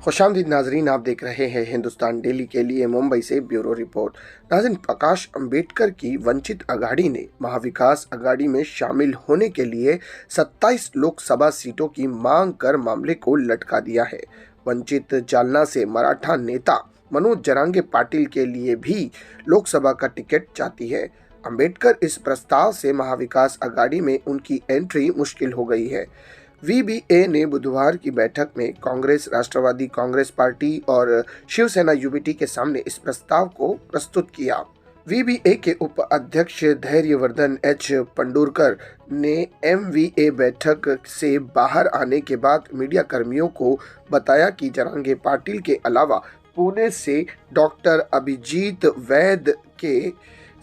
खुशामदीद नाजरीन, आप देख रहे हैं हिंदुस्तान डेली के लिए मुंबई से ब्यूरो रिपोर्ट। नाज़रीन, प्रकाश अंबेडकर की वंचित अघाड़ी ने महाविकास अघाड़ी में शामिल होने के लिए 27 लोकसभा सीटों की मांग कर मामले को लटका दिया है। वंचित जालना से मराठा नेता मनोज जरांगे पाटिल के लिए भी लोकसभा का टिकट चाहती है। अंबेडकर इस प्रस्ताव से महाविकास अघाड़ी में उनकी एंट्री मुश्किल हो गई है। वीबीए ने बुधवार की बैठक में कांग्रेस, राष्ट्रवादी कांग्रेस पार्टी और शिवसेना यूबीटी के सामने इस प्रस्ताव को प्रस्तुत किया। वीबीए के उप अध्यक्ष धैर्यवर्धन एच पंडूरकर ने एमवीए बैठक से बाहर आने के बाद मीडिया कर्मियों को बताया कि जरांगे पाटिल के अलावा पुणे से डॉक्टर अभिजीत वैद के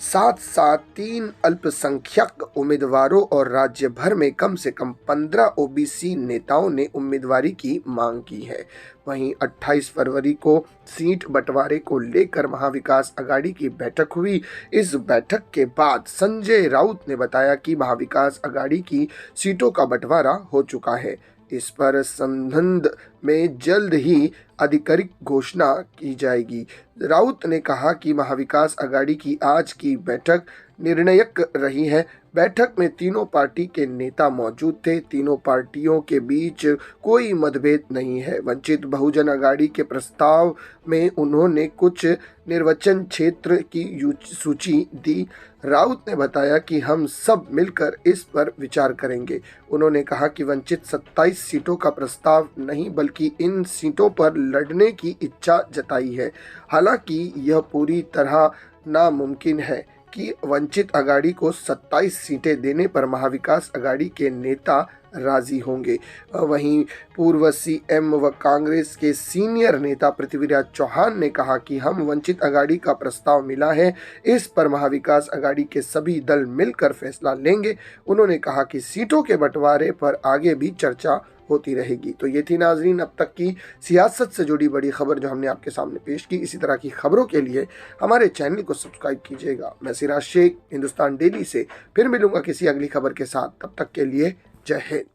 साथ साथ 3 अल्पसंख्यक उम्मीदवारों और राज्य भर में कम से कम 15 ओबीसी नेताओं ने उम्मीदवारी की मांग की है। वहीं 28 फरवरी को सीट बंटवारे को लेकर महाविकास अघाड़ी की बैठक हुई। इस बैठक के बाद संजय राउत ने बताया कि महाविकास अघाड़ी की सीटों का बंटवारा हो चुका है। इस पर संबंध में जल्द ही आधिकारिक घोषणा की जाएगी। राउत ने कहा कि महाविकास अघाड़ी की आज की बैठक निर्णायक रही है। बैठक में तीनों पार्टी के नेता मौजूद थे। तीनों पार्टियों के बीच कोई मतभेद नहीं है। वंचित बहुजन अघाड़ी के प्रस्ताव में उन्होंने कुछ निर्वाचन क्षेत्र की सूची दी। राउत ने बताया कि हम सब मिलकर इस पर विचार करेंगे। उन्होंने कहा कि वंचित 27 सीटों का प्रस्ताव नहीं बल्कि इन सीटों पर लड़ने की इच्छा जताई है। हालांकि यह पूरी तरह नामुमकिन है कि वंचित अघाड़ी को 27 सीटें देने पर महाविकास अघाड़ी के नेता राजी होंगे। वहीं पूर्व सीएम व कांग्रेस के सीनियर नेता पृथ्वीराज चौहान ने कहा कि हम वंचित अघाड़ी का प्रस्ताव मिला है, इस पर महाविकास अघाड़ी के सभी दल मिलकर फैसला लेंगे। उन्होंने कहा कि सीटों के बंटवारे पर आगे भी चर्चा होती रहेगी। तो ये थी नाजरीन अब तक की सियासत से जुड़ी बड़ी खबर जो हमने आपके सामने पेश की। इसी तरह की खबरों के लिए हमारे चैनल को सब्सक्राइब कीजिएगा। मैं सिराज शेख, हिंदुस्तान डेली से फिर मिलूंगा किसी अगली खबर के साथ। तब तक के लिए जय हिंद।